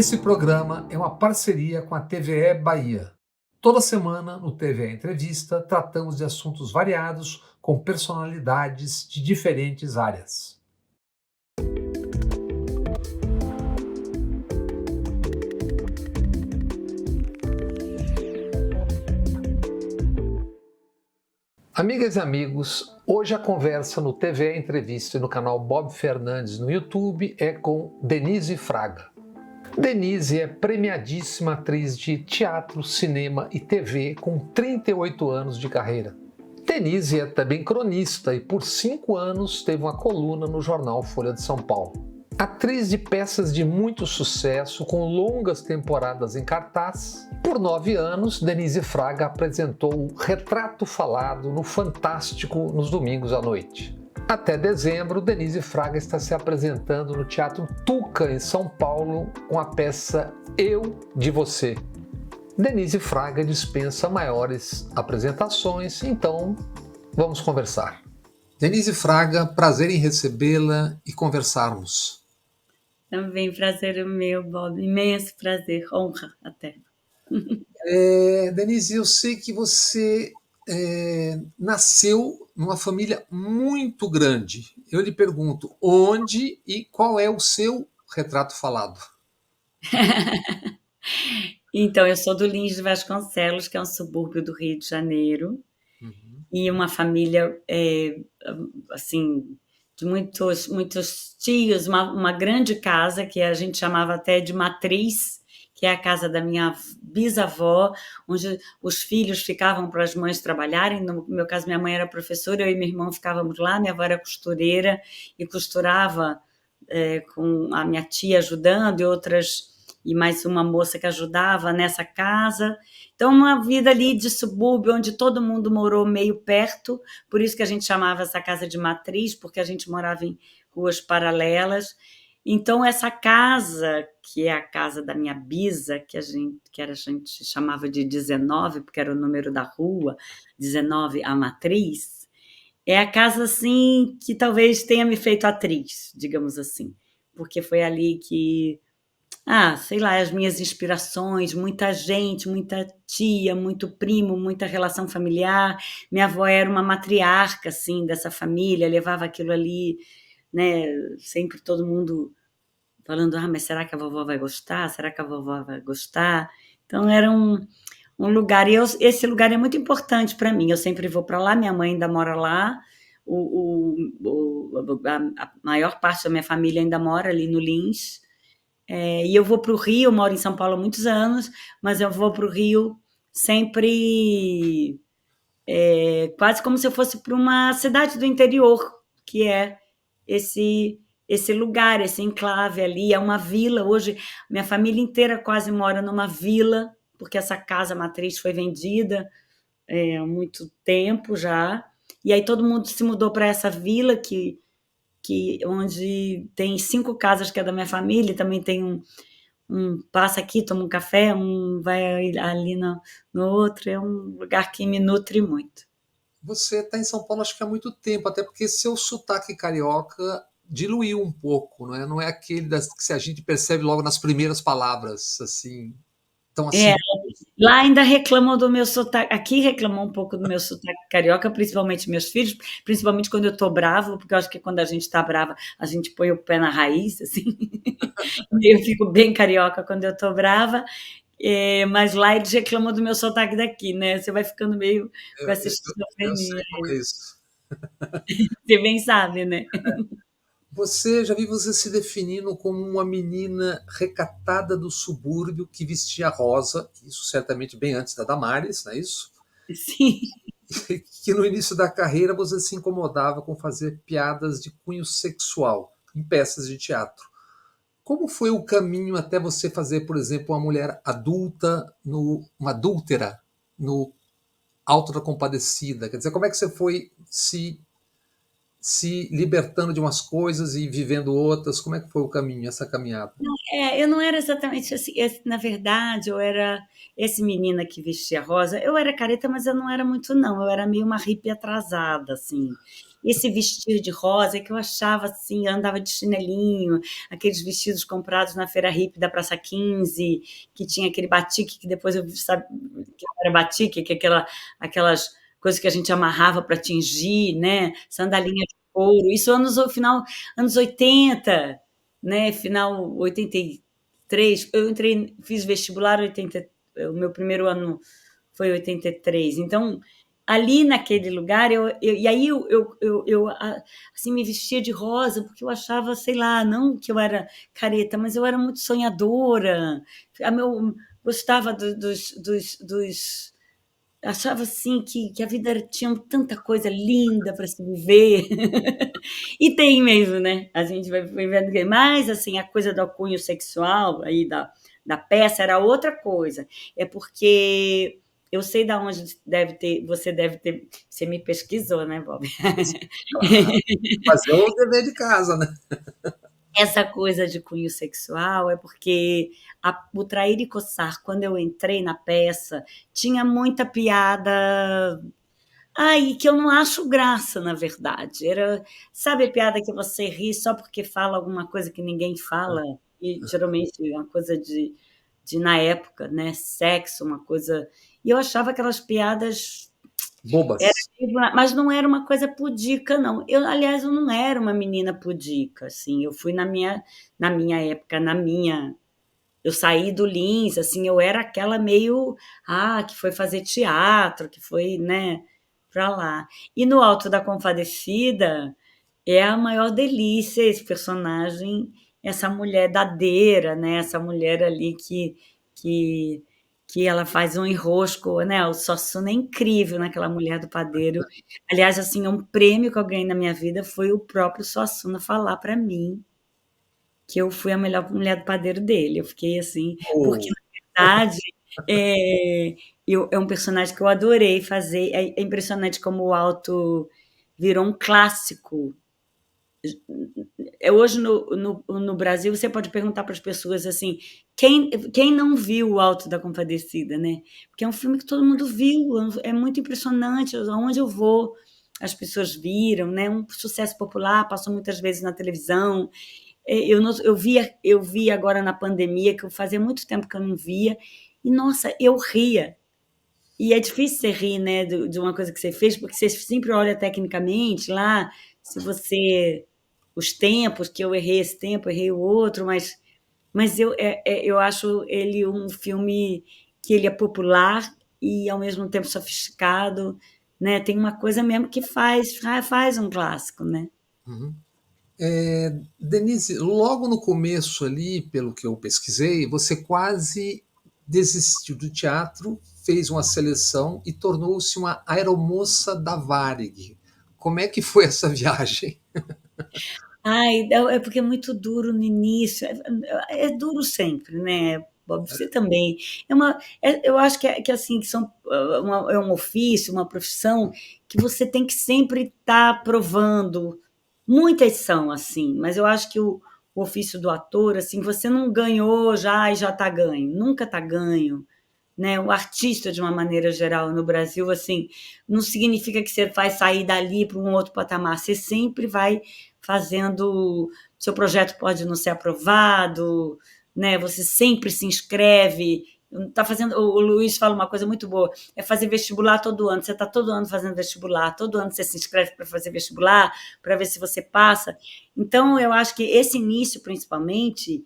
Esse programa é uma parceria com a TVE Bahia. Toda semana, no TVE Entrevista, tratamos de assuntos variados com personalidades de diferentes áreas. Amigas e amigos, hoje a conversa no TVE Entrevista e no canal Bob Fernandes no YouTube é com Denise Fraga. Denise é premiadíssima atriz de teatro, cinema e TV com 38 anos de carreira. Denise é também cronista e por 5 anos teve uma coluna no jornal Folha de São Paulo. Atriz de peças de muito sucesso, com longas temporadas em cartaz, por 9 anos, Denise Fraga apresentou o Retrato Falado no Fantástico nos domingos à noite. Até dezembro, Denise Fraga está se apresentando no Teatro Tuca, em São Paulo, com a peça Eu de Você. Denise Fraga dispensa maiores apresentações, então vamos conversar. Denise Fraga, prazer em recebê-la e conversarmos. Também prazer é meu, Bob. Imenso prazer, honra até. Denise, eu sei que você nasceu numa família muito grande. Eu lhe pergunto, onde e qual é o seu retrato falado? Então, eu sou do Lins de Vasconcelos, que é um subúrbio do Rio de Janeiro, e uma família, assim, de muitos tios, uma grande casa que a gente chamava até de matriz, que é a casa da minha bisavó, onde os filhos ficavam para as mães trabalharem. No meu caso, minha mãe era professora, eu e meu irmão ficávamos lá, minha avó era costureira e costurava com a minha tia ajudando e mais uma moça que ajudava nessa casa. Então, uma vida ali de subúrbio, onde todo mundo morou meio perto, por isso que a gente chamava essa casa de matriz, porque a gente morava em ruas paralelas. Então, essa casa, que é a casa da minha bisa, que a gente chamava de 19, porque era o número da rua, 19, a matriz, é a casa, assim, que talvez tenha me feito atriz, digamos assim, porque foi ali que sei lá, as minhas inspirações, muita gente, muita tia, muito primo, muita relação familiar. Minha avó era uma matriarca, assim, dessa família, levava aquilo ali, né? Sempre todo mundo falando, mas será que a vovó vai gostar? Será que a vovó vai gostar? Então era um lugar, e esse lugar é muito importante para mim. Eu sempre vou para lá, minha mãe ainda mora lá, a maior parte da minha família ainda mora ali no Lins. E eu vou para o Rio, eu moro em São Paulo há muitos anos, mas eu vou para o Rio sempre quase como se eu fosse para uma cidade do interior, que é esse lugar, esse enclave ali, é uma vila. Hoje, minha família inteira quase mora numa vila, porque essa casa matriz foi vendida há muito tempo já, e aí todo mundo se mudou para essa vila onde tem 5 casas que é da minha família, e também tem um passa aqui, toma um café, um vai ali no outro, é um lugar que me nutre muito. Você está em São Paulo acho que há muito tempo, até porque seu sotaque carioca diluiu um pouco, não é? Não é aquele que a gente percebe logo nas primeiras palavras, assim, tão É, assim. lá ainda reclamam do meu sotaque, aqui reclamam um pouco do meu sotaque carioca, principalmente meus filhos, principalmente quando eu estou bravo, porque eu acho que quando a gente está brava, a gente põe o pé na raiz, assim, e eu fico bem carioca quando eu estou brava. Mas lá eles reclamam do meu sotaque daqui, né? Você vai ficando meio com essa Eu esquizofrenia sei como é aí. isso. Você bem sabe, né? Já vi você se definindo como uma menina recatada do subúrbio que vestia rosa, isso certamente bem antes da Damares, não é isso? Sim. Que no início da carreira você se incomodava com fazer piadas de cunho sexual em peças de teatro. Como foi o caminho até você fazer, por exemplo, uma mulher adulta, uma adúltera, no Alto da Compadecida? Quer dizer, como é que você foi se se libertando de umas coisas e vivendo outras? Como é que foi o caminho, essa caminhada? Eu não era exatamente assim, na verdade, eu era esse menina que vestia rosa, eu era careta, mas eu não era muito não, eu era meio uma hippie atrasada, assim. Esse vestir de rosa que eu achava assim, eu andava de chinelinho, aqueles vestidos comprados na feira hippie da Praça 15, que tinha aquele batique que depois eu sabe que não era batique, que é aquelas coisas que a gente amarrava para tingir, né? Sandalinha de couro, isso anos 80, né, final 83, eu entrei, fiz vestibular 80, o meu primeiro ano foi 83. Então, ali naquele lugar, e aí assim, me vestia de rosa, porque eu achava, sei lá, não que eu era careta, mas eu era muito sonhadora. Gostava dos achava assim que a vida tinha tanta coisa linda para se viver. E tem mesmo, né? A gente vai vendo que mais assim, a coisa do cunho sexual aí da peça era outra coisa. É porque eu sei da onde você deve ter, você me pesquisou, né, Bob? Claro, fazer o dever de casa, né? Essa coisa de cunho sexual é porque o Trair e Coçar, quando eu entrei na peça, tinha muita piada. Ai, que eu não acho graça, na verdade. Sabe a piada que você ri só porque fala alguma coisa que ninguém fala? E geralmente é uma coisa na época, né? Sexo, uma coisa. E eu achava aquelas piadas. Bobas. Mas não era uma coisa pudica, não. Aliás, eu não era uma menina pudica, assim. Eu fui na minha época, eu saí do Lins, assim, eu era aquela meio, que foi fazer teatro, que foi, né, pra lá. E no Alto da Compadecida é a maior delícia esse personagem, essa mulher dadeira, né, essa mulher ali que, que ela faz um enrosco, né, o Suassuna é incrível naquela mulher do padeiro. Aliás, assim, um prêmio que eu ganhei na minha vida foi o próprio Suassuna falar para mim que eu fui a melhor mulher do padeiro dele. Eu fiquei assim, porque Oh, na verdade é um personagem que eu adorei fazer. É impressionante como o Alto virou um clássico. Hoje no Brasil você pode perguntar para as pessoas assim, quem não viu o Alto da Compadecida, né? Porque é um filme que todo mundo viu, é muito impressionante, aonde eu vou as pessoas viram, né? Um sucesso popular, passou muitas vezes na televisão. Eu vi agora na pandemia, que eu fazia muito tempo que eu não via, e nossa, eu ria. E é difícil você rir, né, de uma coisa que você fez, porque você sempre olha tecnicamente lá, se você. Os tempos, que eu errei esse tempo, errei o outro, mas eu acho ele um filme que ele é popular e ao mesmo tempo sofisticado, né? Tem uma coisa mesmo que faz um clássico, né? uhum. Denise, logo no começo ali, pelo que eu pesquisei, você quase desistiu do teatro, fez uma seleção e tornou-se uma aeromoça da Varig. Como é que foi essa viagem? Ai, é porque é muito duro no início, é duro sempre, né, Bob, você também. Eu acho que assim, que são, é um ofício, uma profissão que você tem que sempre estar provando. Muitas são assim, mas eu acho que o ofício do ator, assim, você não ganhou já e já está ganho, nunca está ganho, né? O artista, de uma maneira geral, no Brasil, assim, não significa que você vai sair dali para um outro patamar. Você sempre vai fazendo. Seu projeto pode não ser aprovado, né? Você sempre se inscreve. Tá fazendo, o Luiz fala uma coisa muito boa, é fazer vestibular todo ano. Você está todo ano fazendo vestibular, todo ano você se inscreve para fazer vestibular, para ver se você passa. Então, eu acho que esse início, principalmente,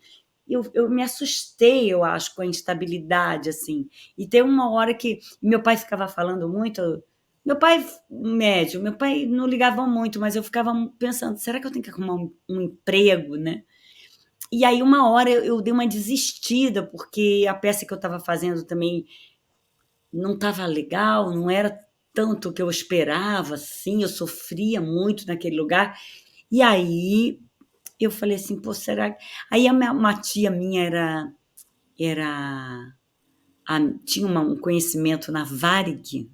eu me assustei, eu acho, com a instabilidade, assim. E tem uma hora que meu pai ficava falando muito. Meu pai, médio, meu pai não ligava muito, mas eu ficava pensando: será que eu tenho que arrumar um emprego, né? E aí, uma hora, eu dei uma desistida, porque a peça que eu estava fazendo também não estava legal, não era tanto o que eu esperava, assim, eu sofria muito naquele lugar. E aí, eu falei assim: pô, será que. Aí, uma tia minha era tinha um conhecimento na Varig,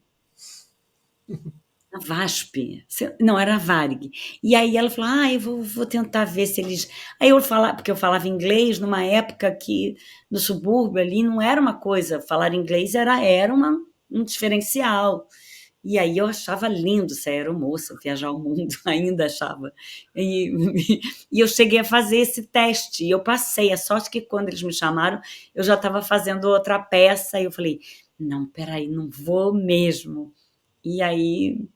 Na VASP. Não, era a Varig. E aí ela falou: ah, eu vou tentar ver se eles. Aí eu falava, porque eu falava inglês numa época que no subúrbio ali não era uma coisa, falar inglês era um diferencial. E aí eu achava lindo ser aeromoça, viajar o mundo, ainda achava. E, e eu cheguei a fazer esse teste, e eu passei. A sorte que quando eles me chamaram, eu já estava fazendo outra peça, e eu falei, não, peraí, não vou mesmo. E aí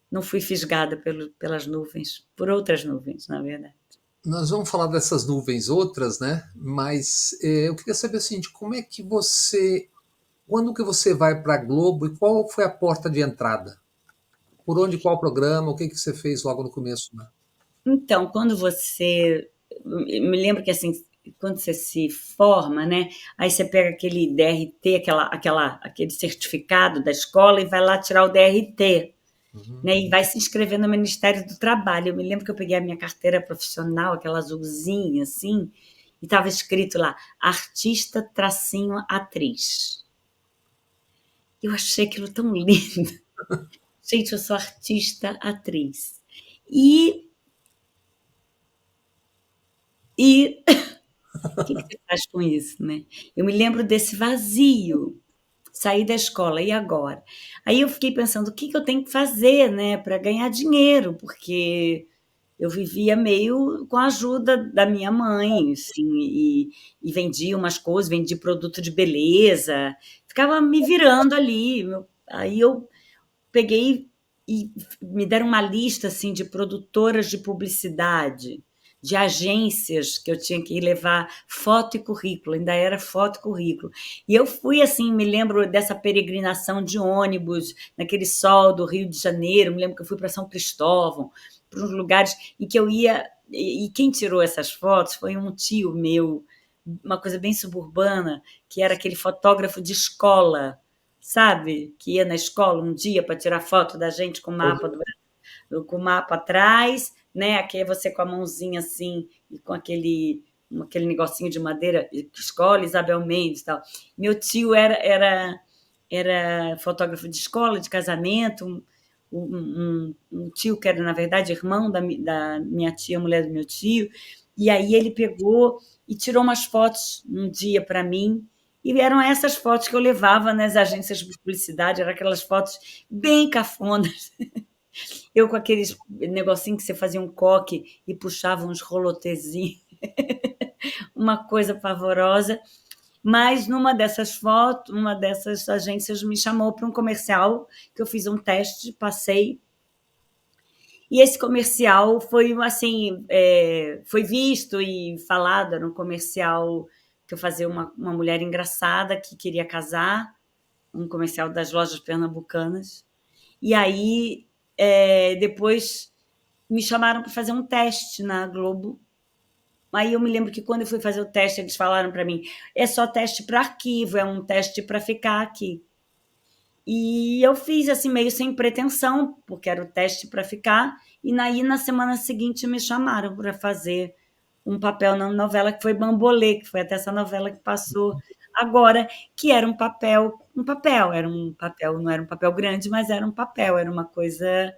não fui fisgada pelas nuvens, por outras nuvens, na verdade. Nós vamos falar dessas nuvens outras, né? Mas eu queria saber assim, de como é que você, quando que você vai para a Globo e qual foi a porta de entrada? Por onde, qual programa, o que que você fez logo no começo, né? Então, quando você. Me lembro que assim, quando você se forma, né? Aí você pega aquele DRT, aquele certificado da escola e vai lá tirar o DRT. Uhum. Né, e vai se inscrever no Ministério do Trabalho. Eu me lembro que eu peguei a minha carteira profissional, aquela azulzinha assim, e estava escrito lá, artista tracinho atriz. Eu achei aquilo tão lindo. Gente, eu sou artista atriz. E, e o que você faz com isso, né? Eu me lembro desse vazio, sair da escola, e agora? Aí eu fiquei pensando, o que eu tenho que fazer, né, para ganhar dinheiro? Porque eu vivia meio com a ajuda da minha mãe, assim, e vendia umas coisas, vendia produto de beleza, ficava me virando ali. Aí eu peguei e me deram uma lista assim de produtoras de publicidade, de agências que eu tinha que ir levar foto e currículo, ainda era foto e currículo. E eu fui assim, me lembro dessa peregrinação de ônibus, naquele sol do Rio de Janeiro, me lembro que eu fui para São Cristóvão, para uns lugares em que eu ia, e quem tirou essas fotos foi um tio meu, uma coisa bem suburbana, que era aquele fotógrafo de escola, sabe? Que ia na escola um dia para tirar foto da gente com o mapa com o mapa atrás, né? Aqui é você com a mãozinha assim e com aquele negocinho de madeira, escola Isabel Mendes e tal. Meu tio era fotógrafo de escola, de casamento, um tio que era, na verdade, irmão da minha tia, mulher do meu tio, e aí ele pegou e tirou umas fotos um dia para mim, e eram essas fotos que eu levava nas agências de publicidade, eram aquelas fotos bem cafonas. Eu com aqueles negocinho que você fazia um coque e puxava uns rolotezinhos, uma coisa pavorosa. Mas numa dessas fotos, uma dessas agências me chamou para um comercial que eu fiz um teste, passei. E esse comercial foi assim, foi visto e falado, era um comercial que eu fazia uma mulher engraçada que queria casar, um comercial das lojas pernambucanas. E aí, depois me chamaram para fazer um teste na Globo. Aí eu me lembro que quando eu fui fazer o teste, eles falaram para mim: é só teste para arquivo, é um teste para ficar aqui. E eu fiz assim, meio sem pretensão, porque era o teste para ficar. E aí, na semana seguinte, me chamaram para fazer um papel na novela que foi Bambolê, que foi até essa novela que passou agora, que era era um papel, não era um papel grande, mas era um papel, era uma coisa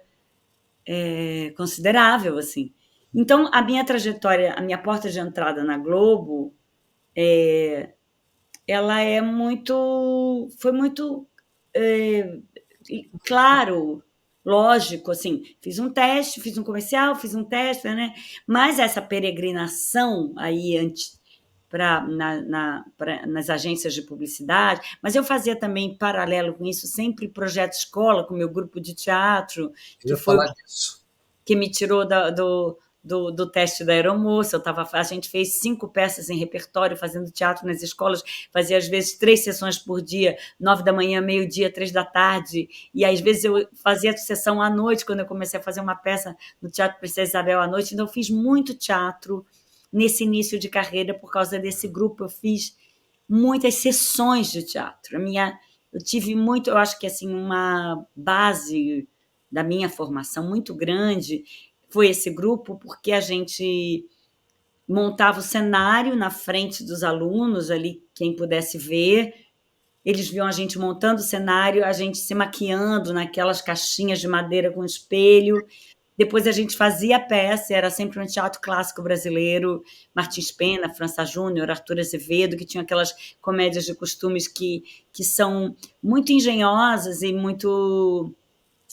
considerável, assim. Então, a minha trajetória, a minha porta de entrada na Globo, ela foi muito claro, lógico, assim, fiz um teste, fiz um comercial, fiz um teste, né? Mas essa peregrinação aí antes nas agências de publicidade, mas eu fazia também, em paralelo com isso, sempre projeto escola com o meu grupo de teatro, Eu que ia foi o falar disso. que me tirou do teste da aeromoça. A gente fez 5 peças em repertório, fazendo teatro nas escolas, fazia às vezes 3 sessões por dia, 9 da manhã, meio-dia, 3 da tarde, e às vezes eu fazia sessão à noite, quando eu comecei a fazer uma peça no Teatro Princesa Isabel à noite. Então eu fiz muito teatro nesse início de carreira, por causa desse grupo eu fiz muitas sessões de teatro. Eu tive muito, eu acho que assim, uma base da minha formação muito grande foi esse grupo, porque a gente montava o cenário na frente dos alunos ali, quem pudesse ver, Eles viam a gente montando o cenário, a gente se maquiando naquelas caixinhas de madeira com espelho. Depois a gente fazia a peça, era sempre um teatro clássico brasileiro, Martins Pena, França Júnior, Arthur Azevedo, que tinham aquelas comédias de costumes que são muito engenhosas e muito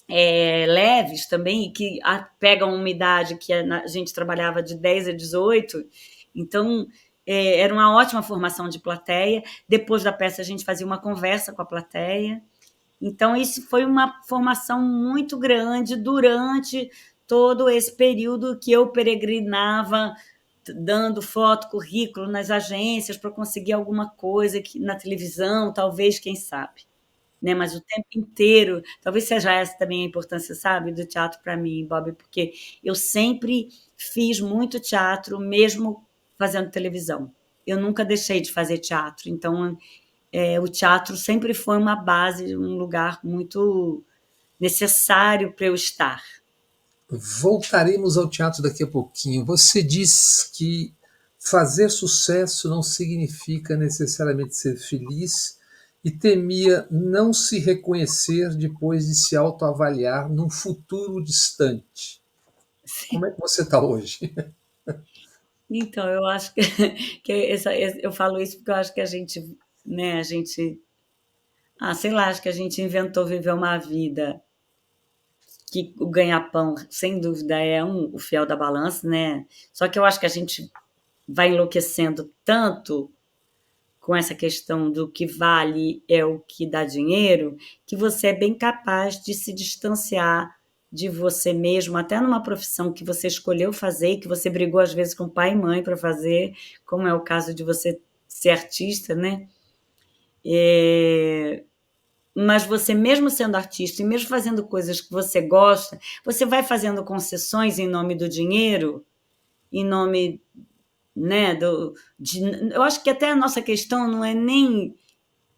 leves também, e que pegam uma idade que a gente trabalhava de 10 a 18. Então, era uma ótima formação de plateia. Depois da peça, a gente fazia uma conversa com a plateia. Então, isso foi uma formação muito grande durante todo esse período que eu peregrinava, dando foto, currículo nas agências para conseguir alguma coisa na televisão, talvez, quem sabe. Né? Mas o tempo inteiro, talvez seja essa também a importância, sabe, do teatro para mim, Bob, porque eu sempre fiz muito teatro, mesmo fazendo televisão. Eu nunca deixei de fazer teatro, então o teatro sempre foi uma base, um lugar muito necessário para eu estar. Voltaremos ao teatro daqui a pouquinho. Você diz que fazer sucesso não significa necessariamente ser feliz e temia não se reconhecer depois de se autoavaliar num futuro distante. Como é que você está hoje? Então, eu acho que eu falo isso porque eu acho que a gente, né, sei lá, acho que a gente inventou viver uma vida que o ganha-pão, sem dúvida, é o fiel da balança, né? Só que eu acho que a gente vai enlouquecendo tanto com essa questão do que vale é o que dá dinheiro, que você é bem capaz de se distanciar de você mesmo, até numa profissão que você escolheu fazer e que você brigou às vezes com pai e mãe para fazer, como é o caso de você ser artista, né? Mas você, mesmo sendo artista e mesmo fazendo coisas que você gosta, você vai fazendo concessões em nome do dinheiro, em nome, né, eu acho que até a nossa questão não é nem,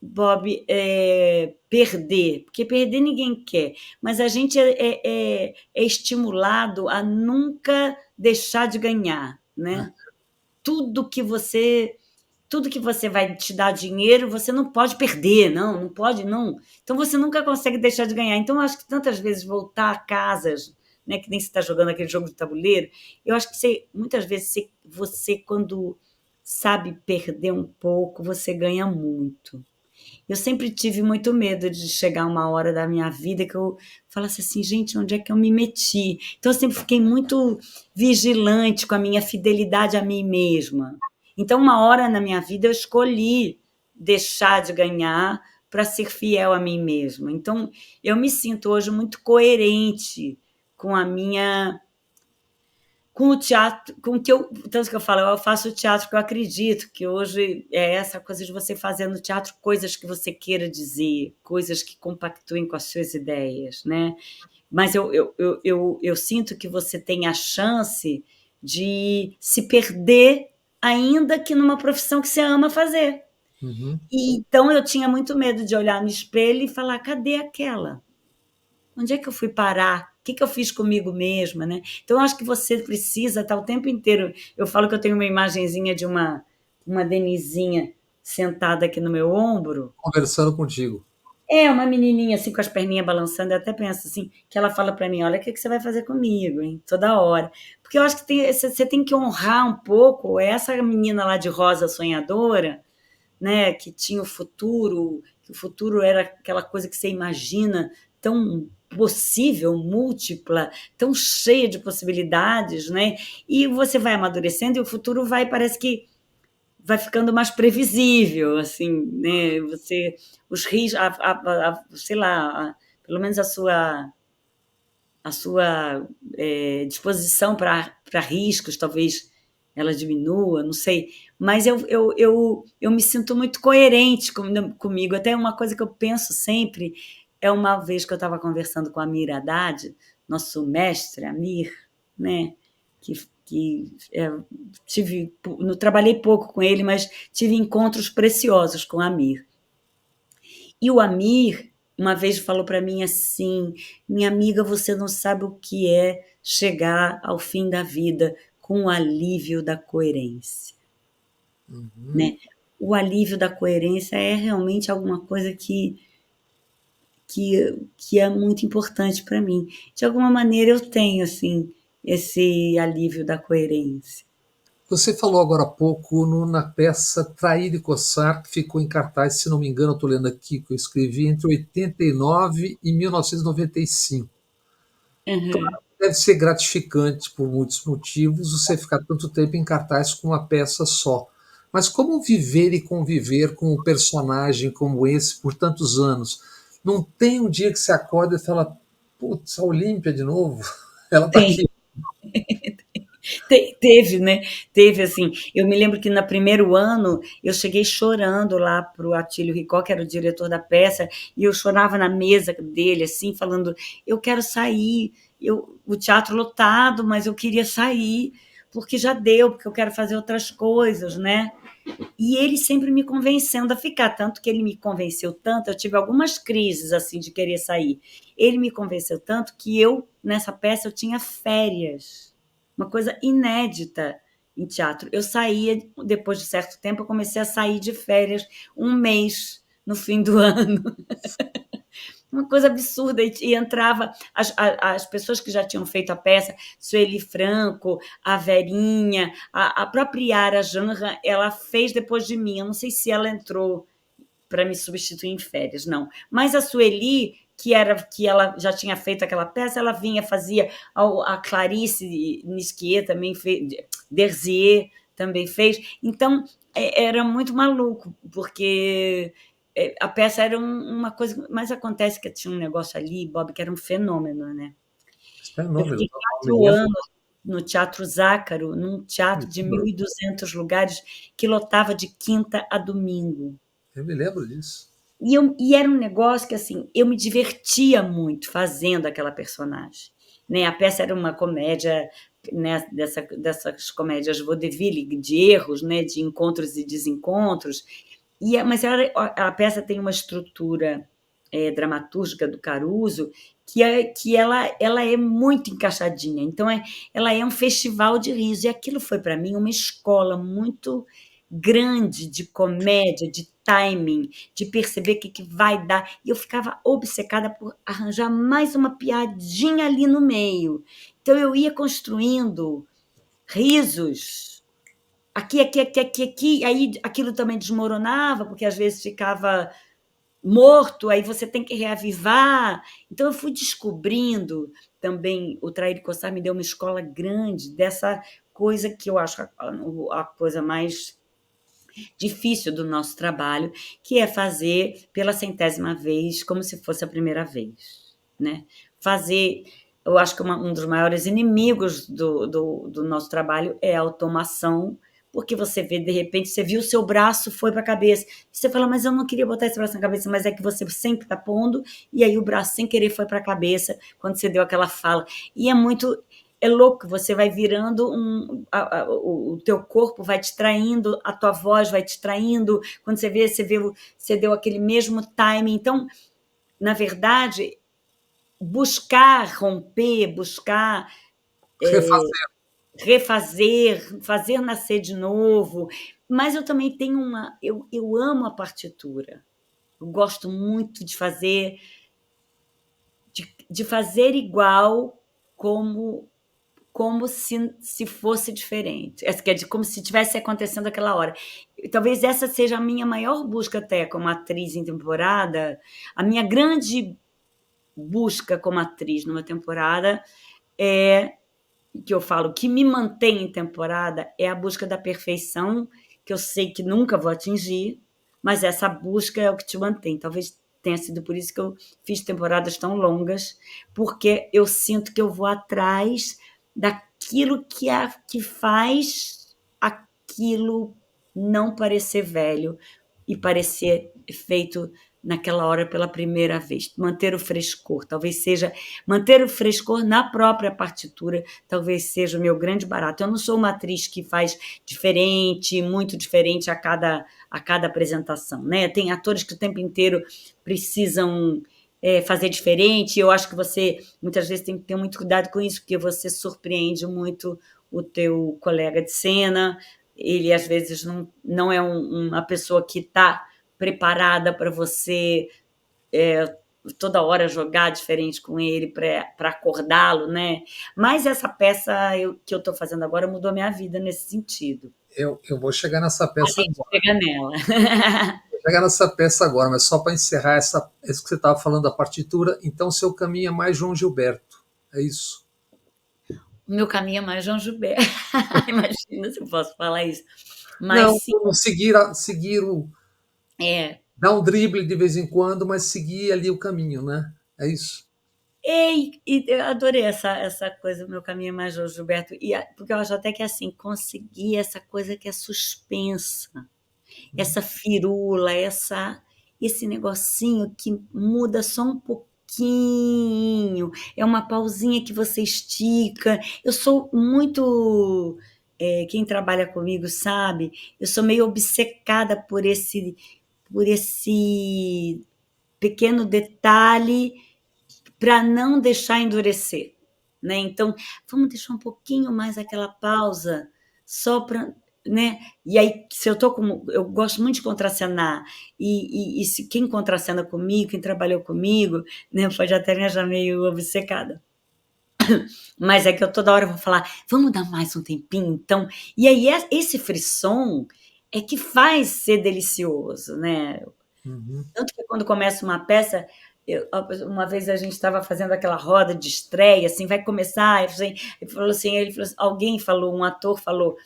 Bob, perder, porque perder ninguém quer, mas a gente é estimulado a nunca deixar de ganhar, né? Tudo que você tudo que você vai te dar dinheiro, você não pode perder, não pode, não. Então você nunca consegue deixar de ganhar. Então eu acho que tantas vezes voltar a casas, né, que nem você está jogando aquele jogo de tabuleiro, eu acho que muitas vezes você, quando sabe perder um pouco, você ganha muito. Eu sempre tive muito medo de chegar uma hora da minha vida que eu falasse assim, gente, onde é que eu me meti? Então eu sempre fiquei muito vigilante com a minha fidelidade a mim mesma. Então, uma hora na minha vida eu escolhi deixar de ganhar para ser fiel a mim mesma. Então, eu me sinto hoje muito coerente com a minha com o teatro, com o que tanto que eu falo, eu faço o teatro que eu acredito, que hoje é essa coisa de você fazer no teatro coisas que você queira dizer, coisas que compactuem com as suas ideias, né? Mas eu sinto que você tem a chance de se perder, ainda que numa profissão que você ama fazer. Uhum. E, então eu tinha muito medo de olhar no espelho e falar, cadê aquela? Onde é que eu fui parar? O que eu fiz comigo mesma, né? Então, eu acho que você precisa estar o tempo inteiro. Eu falo que eu tenho uma imagenzinha de uma Denizinha sentada aqui no meu ombro. Conversando contigo. Uma menininha assim com as perninhas balançando. Eu até penso assim, que ela fala para mim, olha o que você vai fazer comigo, hein? Toda hora. Porque eu acho que você tem que honrar um pouco essa menina lá de rosa sonhadora, né? Que tinha o futuro, que o futuro era aquela coisa que você imagina tão possível, múltipla, tão cheia de possibilidades, né? E você vai amadurecendo e o futuro parece que vai ficando mais previsível, assim, né? Os riscos, sei lá, pelo menos a sua disposição para riscos, talvez ela diminua, não sei. Mas eu me sinto muito coerente comigo. Até uma coisa que eu penso sempre uma vez que eu estava conversando com a Amir Haddad, nosso mestre Amir, né? Não trabalhei pouco com ele, mas tive encontros preciosos com o Amir. E o Amir, uma vez falou para mim assim, minha amiga, você não sabe o que é chegar ao fim da vida com o alívio da coerência. Uhum. Né? o alívio da coerência é realmente alguma coisa que é muito importante para mim. De alguma maneira eu tenho assim esse alívio da coerência. Você falou agora há pouco na peça Trair e Coçar, que ficou em cartaz, se não me engano, eu estou lendo aqui que eu escrevi, entre 89 e 1995. Uhum. Deve ser gratificante, por muitos motivos, você ficar tanto tempo em cartaz com uma peça só. Mas como viver e conviver com um personagem como esse por tantos anos? Não tem um dia que você acorda e fala, putz, a Olímpia de novo? Ela está Tem, aqui. teve, né? Teve assim. Eu me lembro que no primeiro ano eu cheguei chorando lá para o Atílio Ricó, que era o diretor da peça, e eu chorava na mesa dele, assim, falando: eu quero sair, o teatro lotado, mas eu queria sair, porque já deu, porque eu quero fazer outras coisas, né? E ele sempre me convencendo a ficar, tanto que ele me convenceu tanto, eu tive algumas crises assim de querer sair. Ele me convenceu tanto que eu, nessa peça, eu tinha férias, uma coisa inédita em teatro. Eu saía, depois de certo tempo, eu comecei a sair de férias um mês no fim do ano. Uma coisa absurda, e entrava as pessoas que já tinham feito a peça, Sueli Franco, a Verinha, a própria Yara Janra, ela fez depois de mim, eu não sei se ela entrou para me substituir em férias, não. Mas a Sueli, que ela já tinha feito aquela peça, ela vinha, fazia, a Clarice Nisquier também fez, Derzier também fez, então era muito maluco, porque a peça era uma coisa, mas acontece que tinha um negócio ali, Bob, que era um fenômeno, né? Eu Fenômeno, fiquei total, me 4 lembro. anos no Teatro Zácaro, num teatro de 1.200 lugares, que lotava de quinta a domingo. Eu me lembro disso. E era um negócio que, assim, eu me divertia muito fazendo aquela personagem, né? A peça era uma comédia, né, dessas comédias vaudeville, de erros, né, de encontros e desencontros, mas a peça tem uma estrutura dramatúrgica do Caruso que ela é muito encaixadinha. Então, ela é um festival de riso. E aquilo foi, para mim, uma escola muito grande de comédia, de timing, de perceber o que vai dar. E eu ficava obcecada por arranjar mais uma piadinha ali no meio. Então, eu ia construindo risos aqui, aqui, aqui, aqui, aqui, aí aquilo também desmoronava, porque às vezes ficava morto, aí você tem que reavivar. Então eu fui descobrindo também, o Trair e Coçar me deu uma escola grande dessa coisa que eu acho a coisa mais difícil do nosso trabalho, que é fazer pela centésima vez como se fosse a primeira vez, né? Fazer, eu acho que um dos maiores inimigos do nosso trabalho é a automação, porque você vê, de repente, você viu o seu braço, foi para a cabeça, e você fala, mas eu não queria botar esse braço na cabeça, mas é que você sempre está pondo, e aí o braço, sem querer, foi para a cabeça, quando você deu aquela fala. E é louco, você vai virando o teu corpo vai te traindo, a tua voz vai te traindo, quando você deu aquele mesmo timing. Então, na verdade, buscar romper, buscar Refazer. refazer, fazer nascer de novo. Mas eu também tenho eu amo a partitura. Eu gosto muito de fazer igual como se fosse diferente, quer dizer, como se tivesse acontecendo aquela hora. Talvez essa seja a minha maior busca até como atriz em temporada, a minha grande busca como atriz numa temporada é que eu falo que me mantém em temporada é a busca da perfeição, que eu sei que nunca vou atingir, mas essa busca é o que te mantém. Talvez tenha sido por isso que eu fiz temporadas tão longas, porque eu sinto que eu vou atrás daquilo que faz aquilo não parecer velho e parecer feito naquela hora pela primeira vez. Manter o frescor, talvez seja manter o frescor na própria partitura, talvez seja o meu grande barato. Eu não sou uma atriz que faz diferente, muito diferente a cada apresentação, né? Tem atores que o tempo inteiro precisam fazer diferente. Eu acho que você muitas vezes tem que ter muito cuidado com isso, porque você surpreende muito o teu colega de cena. ele às vezes não é uma pessoa que está preparada para você toda hora jogar diferente com ele para acordá-lo, né? Mas essa peça que eu estou fazendo agora mudou minha vida nesse sentido. Eu vou chegar nessa A peça gente agora. chega nela. Vou chegar nessa peça agora, mas só para encerrar isso que você estava falando da partitura, então seu caminho é mais João Gilberto. É isso. O meu caminho é mais João Gilberto. Imagina se eu posso falar isso. Não, Mas sim, como seguir é. dar um drible de vez em quando, mas seguir ali o caminho, né? É isso. E eu adorei essa coisa, o meu caminho é mais João Gilberto. Porque eu acho até que assim, conseguir essa coisa que é suspensa, essa firula, esse negocinho que muda só um pouquinho, é uma pausinha que você estica. Eu sou muito. Quem trabalha comigo sabe, eu sou meio obcecada por esse pequeno detalhe para não deixar endurecer, né? Então, vamos deixar um pouquinho mais aquela pausa, só para, né? E aí, se eu gosto muito de contracenar, e se quem contracena comigo, quem trabalhou comigo, né, pode até me achar meio obcecada. Mas é que eu toda hora vou falar, vamos dar mais um tempinho, então. E aí, esse frisson é que faz ser delicioso, né? Uhum. Tanto que quando começa uma peça, uma vez a gente estava fazendo aquela roda de estreia, assim, vai começar, alguém falou, um ator falou,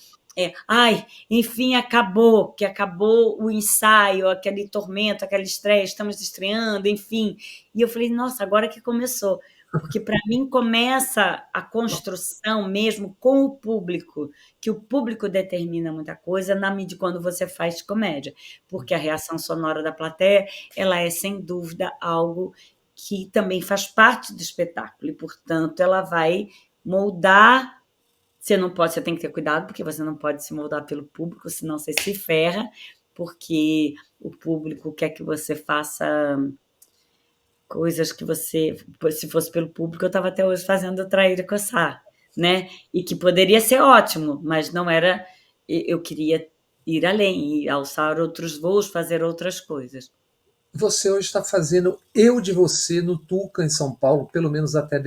ai, enfim, acabou, que acabou o ensaio, aquele tormento, aquela estreia, estamos estreando, enfim. E eu falei, nossa, agora que começou. Porque para mim começa a construção mesmo com o público, que o público determina muita coisa na medida quando você faz comédia, porque a reação sonora da plateia, ela é sem dúvida algo que também faz parte do espetáculo e, portanto, ela vai moldar. Você tem que ter cuidado, porque você não pode se moldar pelo público, senão você se ferra, porque o público quer que você faça coisas que você, se fosse pelo público, eu estava até hoje fazendo trair e coçar, né? E que poderia ser ótimo, mas não era. Eu queria ir além, ir alçar outros voos, fazer outras coisas. Você hoje está fazendo Eu de Você no Tuca, em São Paulo, pelo menos até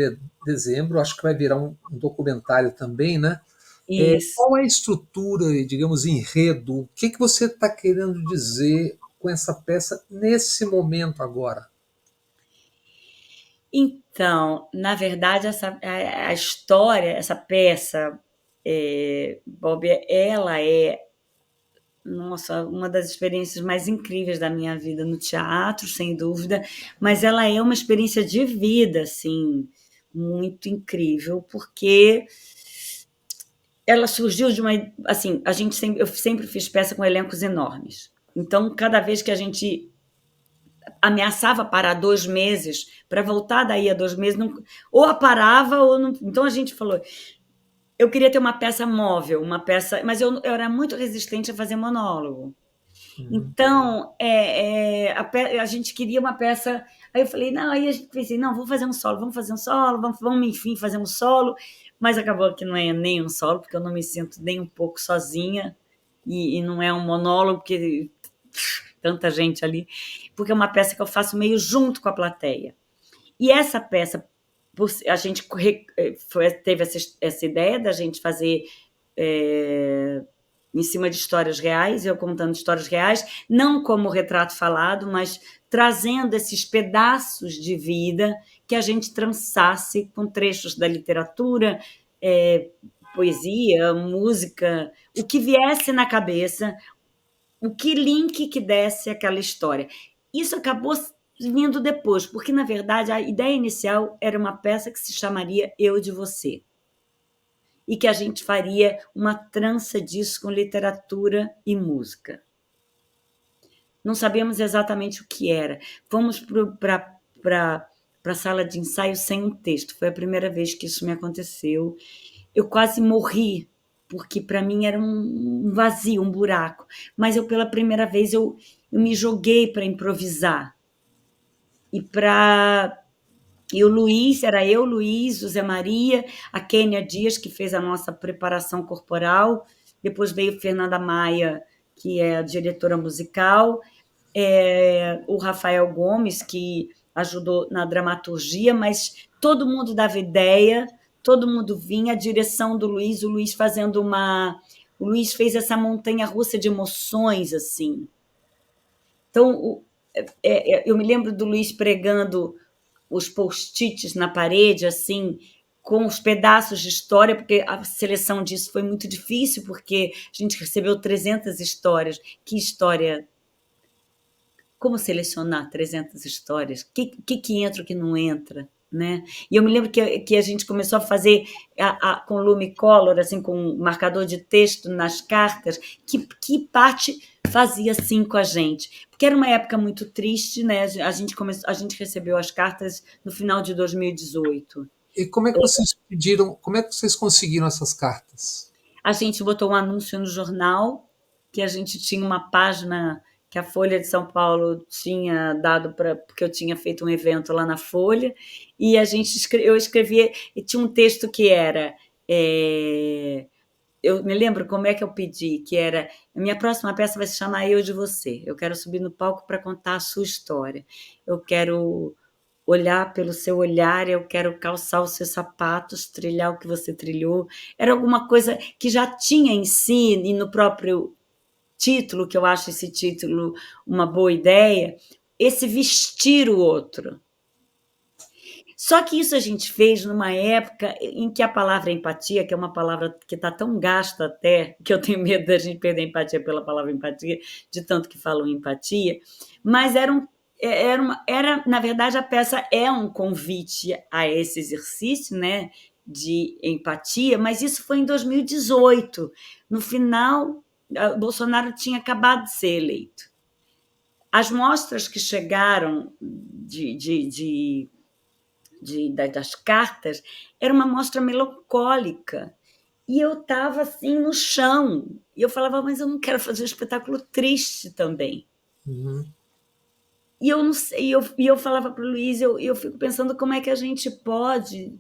dezembro. Acho que vai virar um documentário também, né? Isso. Qual é a estrutura e, digamos, enredo? O que você está querendo dizer com essa peça nesse momento agora? Então, na verdade, a história, essa peça, Bob, ela é, nossa, uma das experiências mais incríveis da minha vida no teatro, sem dúvida, mas ela é uma experiência de vida, assim, muito incrível, porque ela surgiu de uma, assim, eu sempre fiz peça com elencos enormes. Então, cada vez que a gente ameaçava parar 2 meses, para voltar daí a 2 meses, não, ou a parava ou não. Então a gente falou, eu queria ter uma peça móvel, uma peça, mas eu era muito resistente a fazer monólogo. Uhum. Então, a gente queria uma peça. Aí eu falei, não, aí a gente pensei, não, vamos fazer um solo, vamos enfim, fazer um solo. Mas acabou que não é nem um solo, porque eu não me sinto nem um pouco sozinha, e não é um monólogo, porque tanta gente ali, porque é uma peça que eu faço meio junto com a plateia. E essa peça, a gente teve essa ideia da gente fazer em cima de histórias reais, eu contando histórias reais, não como retrato falado, mas trazendo esses pedaços de vida que a gente trançasse com trechos da literatura, poesia, música, o que viesse na cabeça, o que link que desse aquela história. Isso acabou vindo depois, porque, na verdade, a ideia inicial era uma peça que se chamaria Eu de Você, e que a gente faria uma trança disso com literatura e música. Não sabíamos exatamente o que era. Fomos para a sala de ensaio sem um texto. Foi a primeira vez que isso me aconteceu. Eu quase morri, porque para mim era um vazio, um buraco. Mas pela primeira vez, eu me joguei para improvisar. E o Luiz, era eu, Luiz, o Zé Maria, a Kênia Dias, que fez a nossa preparação corporal, depois veio Fernanda Maia, que é a diretora musical, o Rafael Gomes, que ajudou na dramaturgia, mas todo mundo dava ideia, todo mundo vinha, a direção do Luiz, o Luiz fazendo uma... O Luiz fez essa montanha-russa de emoções, assim. Então, eu me lembro do Luiz pregando os post-its na parede, assim, com os pedaços de história, porque a seleção disso foi muito difícil, porque a gente recebeu 300 histórias. Que história... Como selecionar 300 histórias? O que entra, o que não entra? Né? E eu me lembro que a gente começou a fazer com Lumicolor, assim, com marcador de texto nas cartas, que parte fazia assim com a gente. Porque era uma época muito triste, né? A gente recebeu as cartas no final de 2018. E como é que vocês pediram, como é que vocês conseguiram essas cartas? A gente botou um anúncio no jornal, que a gente tinha uma página que a Folha de São Paulo tinha dado porque eu tinha feito um evento lá na Folha, e eu escrevia, e tinha um texto que era... eu me lembro como é que eu pedi, que era: a minha próxima peça vai se chamar Eu de Você. Eu quero subir no palco para contar a sua história. Eu quero olhar pelo seu olhar, eu quero calçar os seus sapatos, trilhar o que você trilhou. Era alguma coisa que já tinha em si, e no próprio título, que eu acho esse título uma boa ideia, esse vestir o outro. Só que isso a gente fez numa época em que a palavra empatia, que é uma palavra que está tão gasta até, que eu tenho medo da gente perder a empatia pela palavra empatia, de tanto que falam empatia, mas na verdade, a peça é um convite a esse exercício, né, de empatia, mas isso foi em 2018. No final, Bolsonaro tinha acabado de ser eleito. As mostras que chegaram das cartas era uma mostra melancólica. E eu estava assim no chão. E eu falava, mas eu não quero fazer um espetáculo triste também. Uhum. E eu não sei, eu falava para o Luiz, eu fico pensando como é que a gente pode.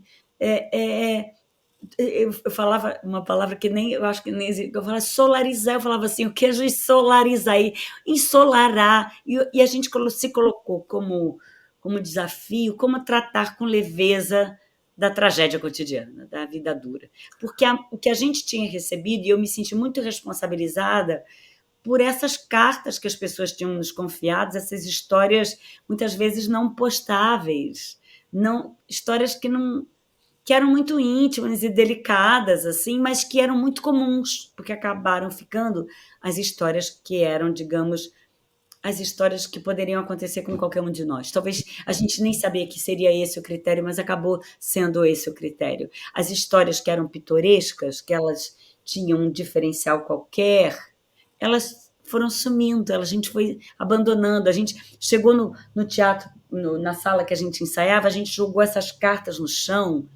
Eu falava uma palavra que nem eu acho que nem existe, eu falava solarizar, eu falava assim, o que a gente solarizar e ensolarar, e a gente se colocou como desafio, como tratar com leveza da tragédia cotidiana, da vida dura. Porque o que a gente tinha recebido, e eu me senti muito responsabilizada por essas cartas que as pessoas tinham nos confiado, essas histórias muitas vezes não postáveis, histórias que eram muito íntimas e delicadas, assim, mas que eram muito comuns, porque acabaram ficando as histórias que eram, digamos, as histórias que poderiam acontecer com qualquer um de nós. Talvez a gente nem sabia que seria esse o critério, mas acabou sendo esse o critério. As histórias que eram pitorescas, que elas tinham um diferencial qualquer, elas foram sumindo, a gente foi abandonando. A gente chegou no teatro, na sala que a gente ensaiava, a gente jogou essas cartas no chão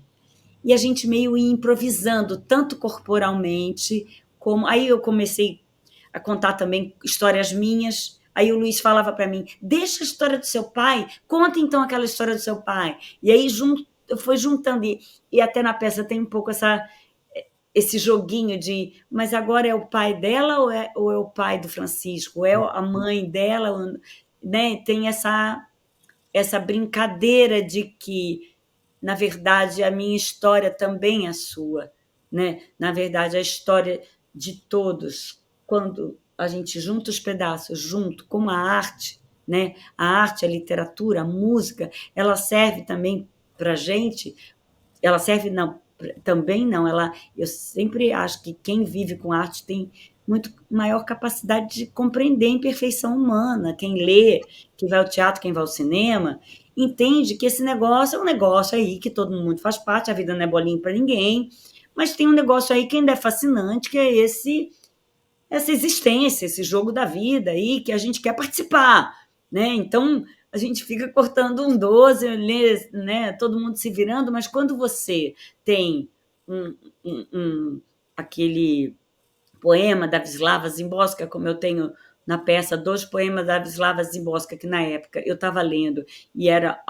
e a gente meio ia improvisando, tanto corporalmente, como... Aí eu comecei a contar também histórias minhas. Aí o Luiz falava para mim, deixa a história do seu pai, conta então aquela história do seu pai. E aí foi juntando, e até na peça tem um pouco esse joguinho de, mas agora é o pai dela ou é o pai do Francisco? Ou é a mãe dela? Né? Tem essa brincadeira de que, na verdade, a minha história também é sua. Né? Na verdade, a história de todos, quando a gente junta os pedaços, junto com a arte, né? A arte, a literatura, a música, ela serve também para a gente, ela serve também não, eu sempre acho que quem vive com arte tem muito maior capacidade de compreender a imperfeição humana. Quem lê, quem vai ao teatro, quem vai ao cinema, entende que esse negócio é um negócio aí que todo mundo faz parte, a vida não é bolinha para ninguém, mas tem um negócio aí que ainda é fascinante, que é essa existência, esse jogo da vida aí, que a gente quer participar, né? Então, a gente fica cortando um 12, né? Todo mundo se virando, mas quando você tem aquele poema da Wisława Szymborska, como eu tenho na peça 2 poemas da Wisława Szymborska, que na época eu estava lendo, e era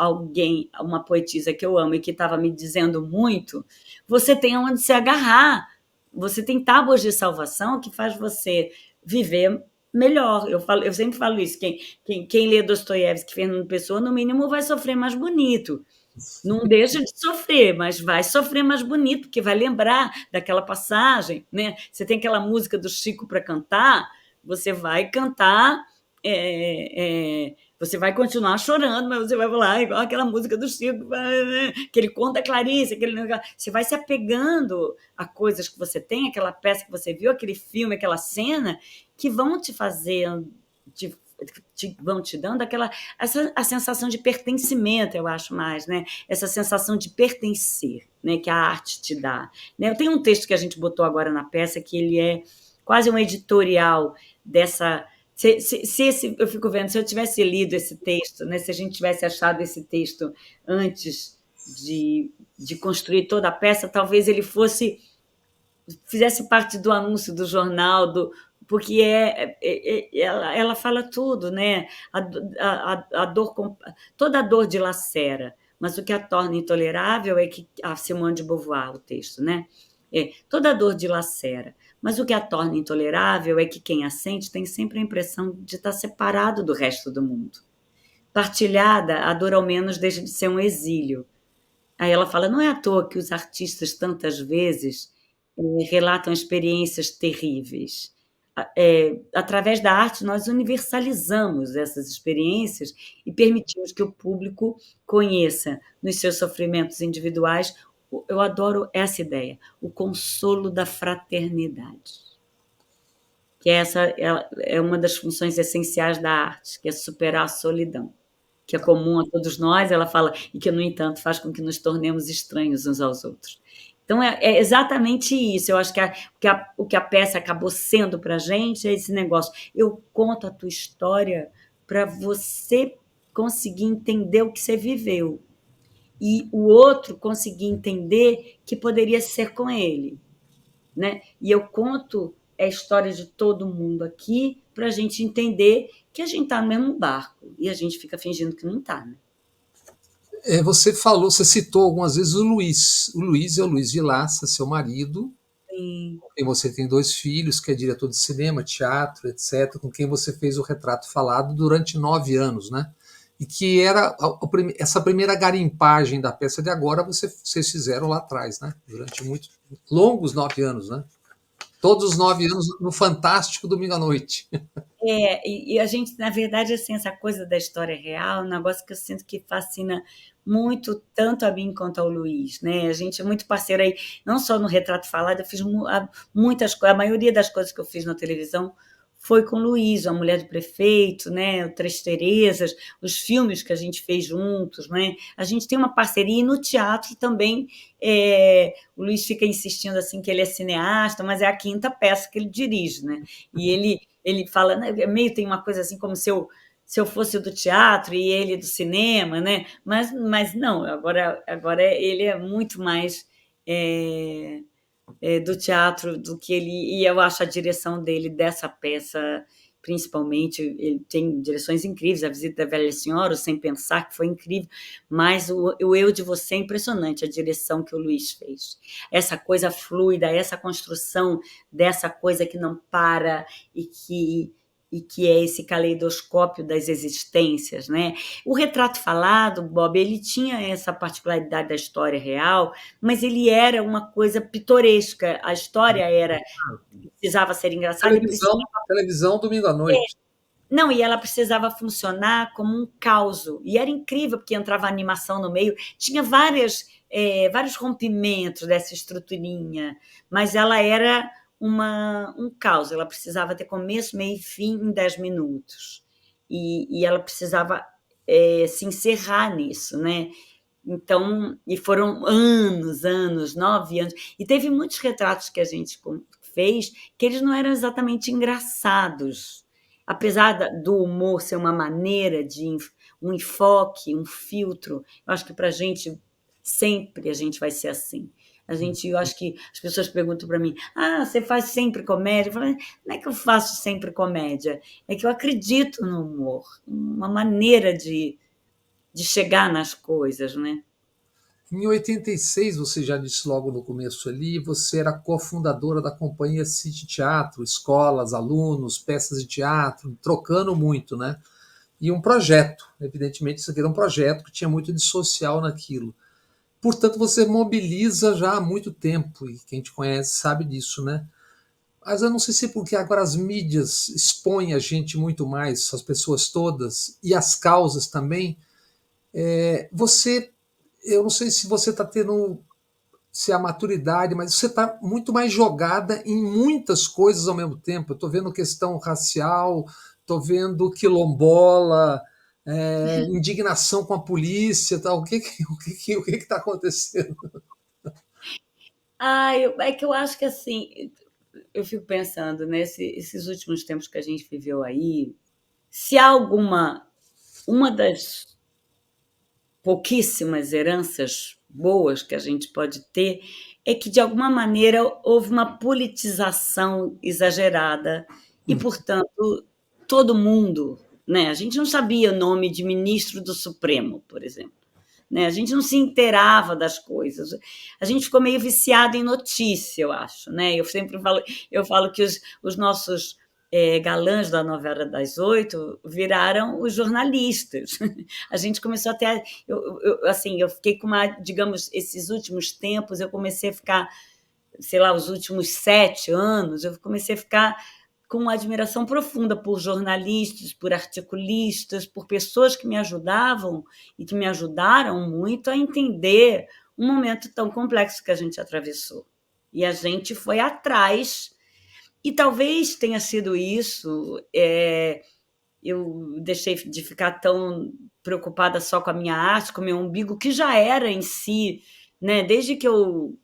uma poetisa que eu amo e que estava me dizendo muito, você tem onde se agarrar, você tem tábuas de salvação que faz você viver melhor. Eu sempre falo isso. Quem lê Dostoiévski, Fernando Pessoa, no mínimo vai sofrer mais bonito. Não deixa de sofrer, mas vai sofrer mais bonito, porque vai lembrar daquela passagem, né? Você tem aquela música do Chico para cantar, você vai cantar, você vai continuar chorando, mas você vai falar igual aquela música do Chico, que ele conta a Clarice, você vai se apegando a coisas que você tem, aquela peça que você viu, aquele filme, aquela cena, que vão te fazer, vão te dando a sensação de pertencimento, eu acho mais, né? Essa sensação de pertencer, né? Que a arte te dá. Né? Eu tenho um texto que a gente botou agora na peça que ele é quase um editorial dessa. Eu fico vendo, se eu tivesse lido esse texto, né? Se a gente tivesse achado esse texto antes de construir toda a peça, talvez ele fizesse parte do anúncio do jornal, porque ela fala tudo, né? A dor, toda a dor dilacera, mas o que a torna intolerável é que a Simone de Beauvoir, o texto, né? Toda a dor dilacera, mas o que a torna intolerável é que quem a sente tem sempre a impressão de estar separado do resto do mundo. Partilhada, a dor ao menos deixa de ser um exílio. Aí ela fala, não é à toa que os artistas tantas vezes relatam experiências terríveis. Através da arte, nós universalizamos essas experiências e permitimos que o público conheça, nos seus sofrimentos individuais, eu adoro essa ideia, o consolo da fraternidade. Que essa é uma das funções essenciais da arte, que é superar a solidão, que é comum a todos nós, ela fala, e que, no entanto, faz com que nos tornemos estranhos uns aos outros. Então, é exatamente isso. Eu acho que o que a peça acabou sendo para a gente é esse negócio. Eu conto a tua história para você conseguir entender o que você viveu. E o outro conseguir entender que poderia ser com ele. Né? E eu conto a história de todo mundo aqui para a gente entender que a gente está no mesmo barco. E a gente fica fingindo que não está, né? Você citou algumas vezes o Luiz. O Luiz é o Luiz Vilaça, seu marido, Sim. com quem você tem 2 filhos, que é diretor de cinema, teatro, etc., com quem você fez o Retrato Falado durante 9 anos, né? E que era essa primeira garimpagem da peça de agora, vocês fizeram lá atrás, né? Durante muitos longos 9 anos, né? Todos os 9 anos no Fantástico Domingo à Noite. E a gente, na verdade, assim, essa coisa da história real é um negócio que eu sinto que fascina muito, tanto a mim quanto ao Luiz, né? A gente é muito parceiro aí, não só no Retrato Falado, eu fiz muitas coisas, a maioria das coisas que eu fiz na televisão foi com o Luiz, A Mulher do Prefeito, né? O Três Terezas, os filmes que a gente fez juntos, né? A gente tem uma parceria e no teatro também. O Luiz fica insistindo assim que ele é cineasta, mas é a 5ª peça que ele dirige, né? E ele fala, né, meio tem uma coisa assim como se eu fosse do teatro e ele do cinema, né? Mas não, agora ele é muito mais do teatro do que ele... E eu acho a direção dele dessa peça, principalmente, ele tem direções incríveis, A Visita da Velha Senhora, o Sem Pensar, que foi incrível, mas o Eu de Você é impressionante, a direção que o Luiz fez. Essa coisa fluida, essa construção dessa coisa que não para e que é esse caleidoscópio das existências, né? O Retrato Falado, Bob, ele tinha essa particularidade da história real, mas ele era uma coisa pitoresca. A história precisava ser engraçada e Televisão Domingo à Noite. Não, e ela precisava funcionar como um caos. E era incrível, porque entrava animação no meio, tinha vários rompimentos dessa estruturinha, mas ela era um caos. Ela precisava ter começo, meio e fim em 10 minutos. E ela precisava se encerrar nisso, né? Então, e foram anos, 9 anos. E teve muitos retratos que a gente fez que eles não eram exatamente engraçados. Apesar do humor ser uma maneira de um enfoque, um filtro, eu acho que para a gente, sempre a gente vai ser assim. Eu acho que as pessoas perguntam para mim, você faz sempre comédia? Eu falo, não é que eu faço sempre comédia, é que eu acredito no humor, uma maneira de chegar nas coisas, né? Em 86, você já disse logo no começo ali, você era cofundadora da companhia City Teatro, escolas, alunos, peças de teatro, trocando muito, né? E um projeto, evidentemente isso aqui era um projeto que tinha muito de social naquilo. Portanto, você mobiliza já há muito tempo, e quem te conhece sabe disso, né? Mas eu não sei se é porque agora as mídias expõem a gente muito mais, as pessoas todas, e as causas também. Você, eu não sei se você está tendo, se é a maturidade, mas você está muito mais jogada em muitas coisas ao mesmo tempo. Eu estou vendo questão racial, estou vendo quilombola, indignação com a polícia, tal. O que está acontecendo? É que eu acho que assim, eu fico pensando, né, esses últimos tempos que a gente viveu aí, se há uma das pouquíssimas heranças boas que a gente pode ter, é que de alguma maneira houve uma politização exagerada e, portanto, todo mundo, né? A gente não sabia o nome de ministro do Supremo, por exemplo. Né? A gente não se inteirava das coisas. A gente ficou meio viciado em notícia, eu acho. Né? Eu falo que os nossos galãs da novela das 8 viraram os jornalistas. A gente começou a ter. Assim, eu fiquei com uma. Digamos, esses últimos tempos, eu comecei a ficar, sei lá, os últimos 7 anos, eu comecei a ficar com uma admiração profunda por jornalistas, por articulistas, por pessoas que me ajudavam e que me ajudaram muito a entender um momento tão complexo que a gente atravessou. E a gente foi atrás, e talvez tenha sido isso. Eu deixei de ficar tão preocupada só com a minha arte, com o meu umbigo, que já era em si, né? Desde que eu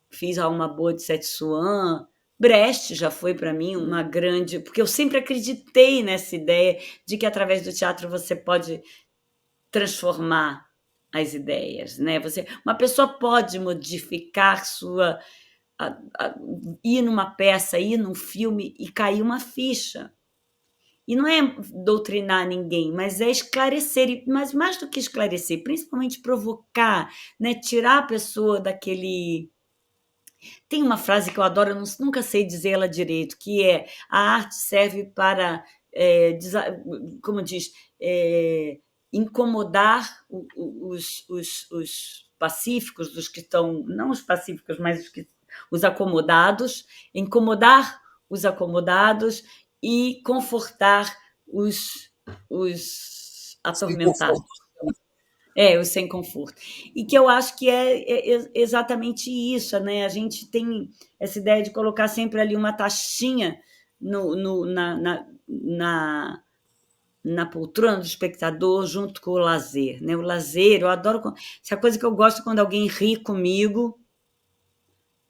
fiz a Alma Boa de Setsuan, Brecht já foi para mim uma grande. Porque eu sempre acreditei nessa ideia de que através do teatro você pode transformar as ideias, né? Uma pessoa pode modificar sua. Ir numa peça, ir num filme e cair uma ficha. E não é doutrinar ninguém, mas é esclarecer, mas mais do que esclarecer, principalmente provocar, né? Tirar a pessoa daquele. Tem uma frase que eu adoro, eu nunca sei dizer ela direito, que é: a arte serve para, como diz, incomodar os pacíficos, os que estão, não os pacíficos, mas os acomodados, incomodar os acomodados e confortar os Sem atormentados. conforto. O sem conforto. E que eu acho que é exatamente isso, né? A gente tem essa ideia de colocar sempre ali uma taxinha na poltrona do espectador junto com o lazer, né? O lazer, eu adoro. Essa coisa que eu gosto é quando alguém ri comigo,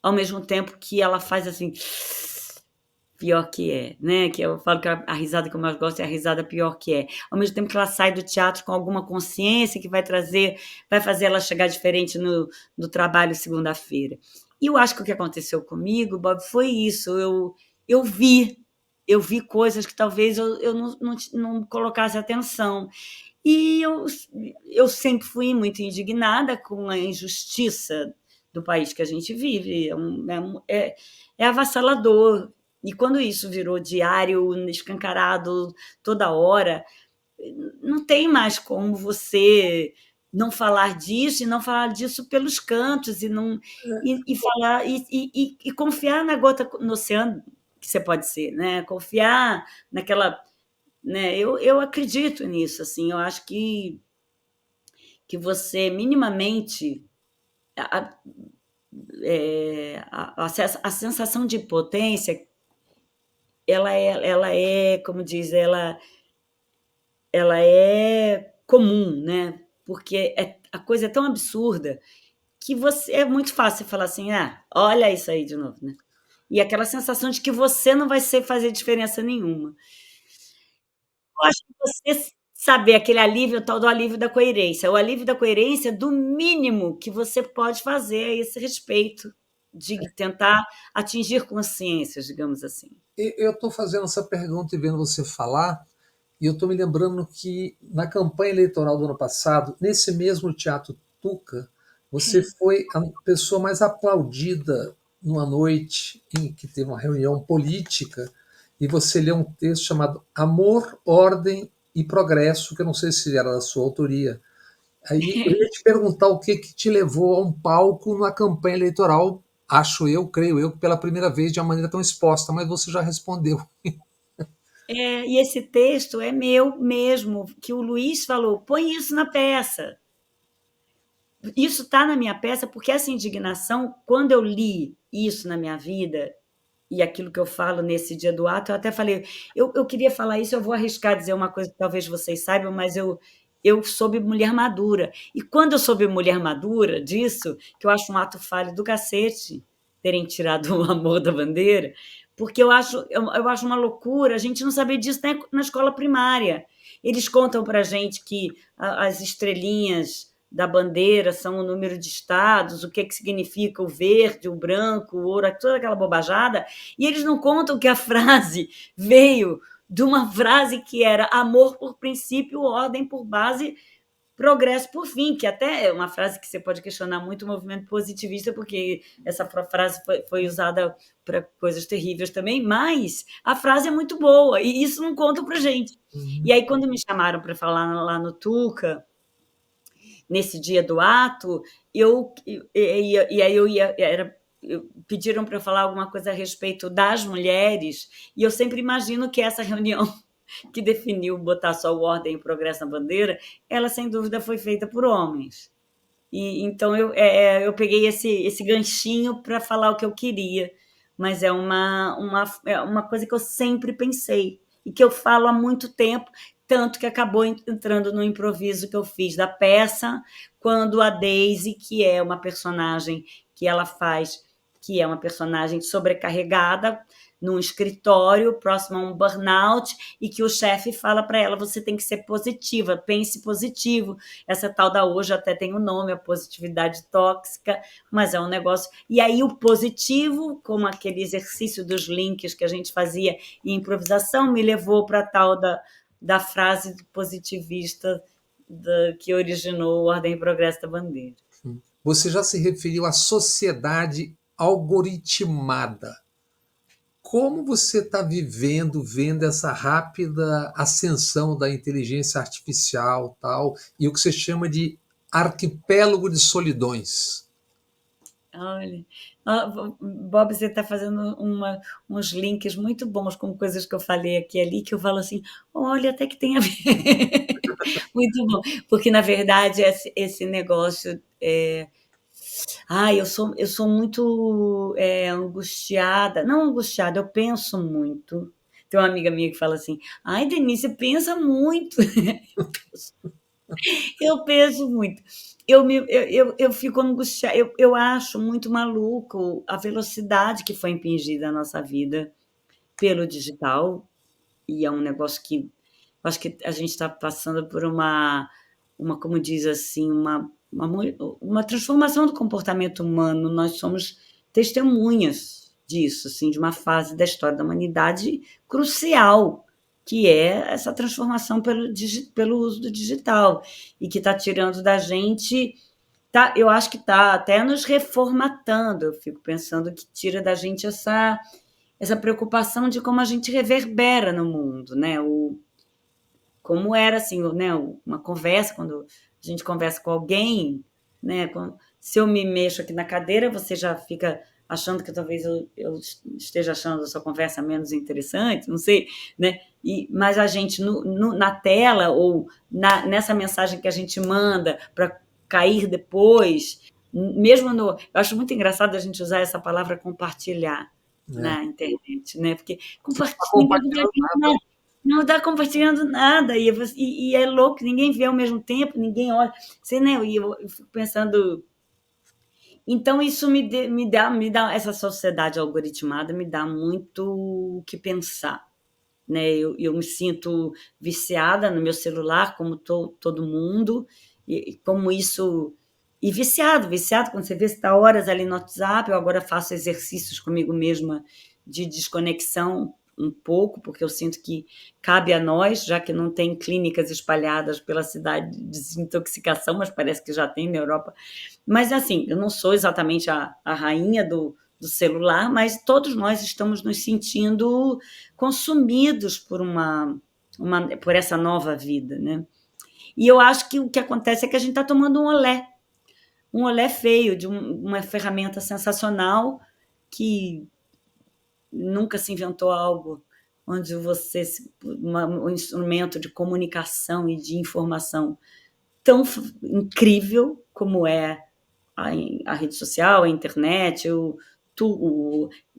ao mesmo tempo que ela faz assim. Pior que é, né? Que eu falo que a risada que eu mais gosto é a risada pior que é. Ao mesmo tempo que ela sai do teatro com alguma consciência que vai fazer ela chegar diferente no trabalho segunda-feira. E eu acho que o que aconteceu comigo, Bob, foi isso. Eu vi coisas que talvez eu não colocasse atenção. E eu sempre fui muito indignada com a injustiça do país que a gente vive. É avassalador. E quando isso virou diário, escancarado toda hora, não tem mais como você não falar disso e não falar disso pelos cantos e falar e confiar na gota no oceano que você pode ser, né? Confiar naquela, né? Eu acredito nisso, assim. Eu acho que você minimamente a, a sensação de potência ela é, como diz, ela é comum, né? Porque a coisa é tão absurda que é muito fácil falar assim, olha isso aí de novo, né? E aquela sensação de que você não vai fazer diferença nenhuma. Eu acho que você saber aquele alívio, o tal do alívio da coerência. O alívio da coerência é do mínimo que você pode fazer a esse respeito, de tentar atingir consciências, digamos assim. Eu estou fazendo essa pergunta e vendo você falar, e eu estou me lembrando que na campanha eleitoral do ano passado, nesse mesmo Teatro Tuca, Você foi a pessoa mais aplaudida numa noite em que teve uma reunião política e você leu um texto chamado Amor, Ordem e Progresso, que eu não sei se era da sua autoria. Aí eu ia te perguntar o que que te levou a um palco numa campanha eleitoral, acho eu, creio eu, que pela primeira vez de uma maneira tão exposta, mas você já respondeu. E esse texto é meu mesmo, que o Luiz falou: põe isso na peça. Isso está na minha peça, porque essa indignação, quando eu li isso na minha vida, e aquilo que eu falo nesse dia do ato, eu até falei, eu queria falar isso, eu vou arriscar dizer uma coisa que talvez vocês saibam, mas eu soube mulher madura. E quando eu soube mulher madura disso, que eu acho um ato falho do cacete, terem tirado o amor da bandeira, porque eu acho uma loucura a gente não saber disso na escola primária. Eles contam para a gente que as estrelinhas da bandeira são o número de estados, o que significa o verde, o branco, o ouro, toda aquela bobajada, e eles não contam que a frase veio de uma frase que era amor por princípio, ordem por base, progresso por fim, que até é uma frase que você pode questionar muito o movimento positivista, porque essa frase foi usada para coisas terríveis também, mas a frase é muito boa, e isso não conta para gente. E aí, quando me chamaram para falar lá no Tuca, nesse dia do ato, e aí eu ia, pediram para eu falar alguma coisa a respeito das mulheres, e eu sempre imagino que essa reunião que definiu botar só o ordem e o progresso na bandeira, ela sem dúvida foi feita por homens. E então eu peguei esse ganchinho para falar o que eu queria, mas é uma coisa que eu sempre pensei e que eu falo há muito tempo, tanto que acabou entrando no improviso que eu fiz da peça, quando a Daisy, que é uma personagem que ela faz, que é uma personagem sobrecarregada, num escritório próximo a um burnout, e que o chefe fala para ela: você tem que ser positiva, pense positivo. Essa tal da hoje até tem o um nome, a positividade tóxica, mas é um negócio. E aí o positivo, como aquele exercício dos links que a gente fazia em improvisação, me levou para a tal da frase positivista que originou o Ordem e Progresso da Bandeira. Você já se referiu à sociedade algoritmada. Como você está vendo essa rápida ascensão da inteligência artificial tal, e o que você chama de arquipélago de solidões? Olha, Bob, você está fazendo uns links muito bons com coisas que eu falei aqui e ali, que eu falo assim, olha, até que tem a ver. Muito bom, porque na verdade esse negócio eu sou muito angustiada, não angustiada, eu penso muito. Tem uma amiga minha que fala assim, ai, Denise, você pensa muito. Eu penso muito. Eu fico angustiada. Eu acho muito maluco a velocidade que foi impingida à nossa vida pelo digital, e é um negócio que acho que a gente está passando por como diz assim, uma transformação do comportamento humano. Nós somos testemunhas disso, assim, de uma fase da história da humanidade crucial, que é essa transformação pelo uso do digital, e que está tirando da gente. Eu acho que está até nos reformatando. Eu fico pensando que tira da gente essa preocupação de como a gente reverbera no mundo, né? Como era assim, né? Uma conversa, quando a gente conversa com alguém, né? Se eu me mexo aqui na cadeira, você já fica achando que talvez eu esteja achando a sua conversa menos interessante, não sei, né? Mas a gente na tela ou nessa mensagem que a gente manda para cair depois, mesmo eu acho muito engraçado a gente usar essa palavra compartilhar na internet, né? Porque ninguém não está compartilhando nada, e é louco, ninguém vê ao mesmo tempo, ninguém olha. Você, né, eu fico pensando. Então, isso me dá, essa sociedade algoritmada me dá muito o que pensar. Né? Eu me sinto viciada no meu celular, como todo mundo, e como isso. E viciado, quando você vê, você está horas ali no WhatsApp. Eu agora faço exercícios comigo mesma de desconexão um pouco, porque eu sinto que cabe a nós, já que não tem clínicas espalhadas pela cidade de desintoxicação, mas parece que já tem na Europa. Mas, assim, eu não sou exatamente a rainha do celular, mas todos nós estamos nos sentindo consumidos por essa nova vida, né? E eu acho que o que acontece é que a gente está tomando um olé feio de uma ferramenta sensacional que nunca se inventou algo onde um instrumento de comunicação e de informação tão incrível como é a rede social, a internet, o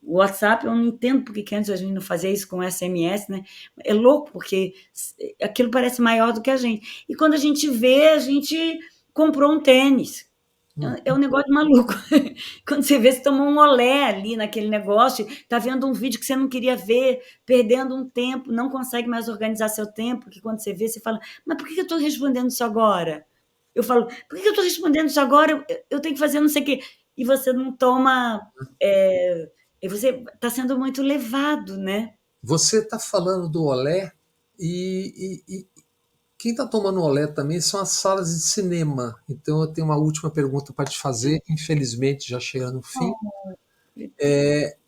WhatsApp. Eu não entendo porque que antes a gente não fazia isso com SMS, né? É louco, porque aquilo parece maior do que a gente. E quando a gente vê, a gente comprou um tênis. É um negócio de maluco. Quando você vê, você tomou um olé ali naquele negócio, tá vendo um vídeo que você não queria ver, perdendo um tempo, não consegue mais organizar seu tempo, que quando você vê, você fala, mas por que eu estou respondendo isso agora? Eu falo, por que eu estou respondendo isso agora? Eu tenho que fazer não sei o quê. E você não toma... você está sendo muito levado, né? Você está falando do olé e quem está tomando olé também são as salas de cinema. Então eu tenho uma última pergunta para te fazer, infelizmente já chegando no fim.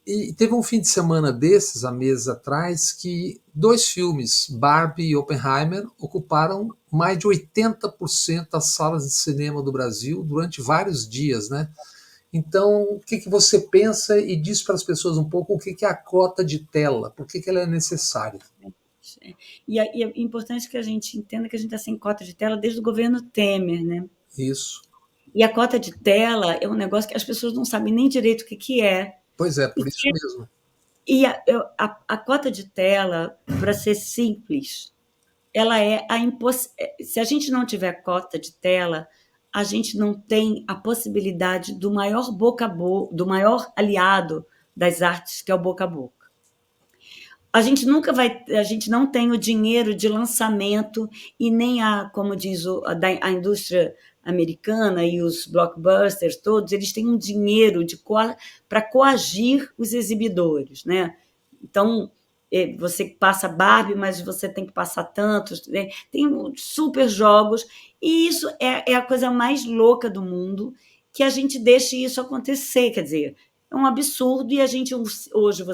E teve um fim de semana desses, há meses atrás, que dois filmes, Barbie e Oppenheimer, ocuparam mais de 80% das salas de cinema do Brasil durante vários dias, né? Então, o que você pensa e diz para as pessoas um pouco o que é a cota de tela, por que ela é necessária? E é importante que a gente entenda que a gente está sem cota de tela desde o governo Temer, né? Isso. E a cota de tela é um negócio que as pessoas não sabem nem direito o que é. Pois é, por isso mesmo. E a cota de tela, para ser simples, ela é se a gente não tiver cota de tela, a gente não tem a possibilidade do maior boca a boca, do maior aliado das artes, que é o boca a boca. A gente não tem o dinheiro de lançamento e nem como diz a indústria americana e os blockbusters todos, eles têm um dinheiro para coagir os exibidores, né? Então, você passa Barbie, mas você tem que passar tantos, né? Tem super jogos, e isso é a coisa mais louca do mundo, que a gente deixe isso acontecer, quer dizer, é um absurdo, e a gente, hoje,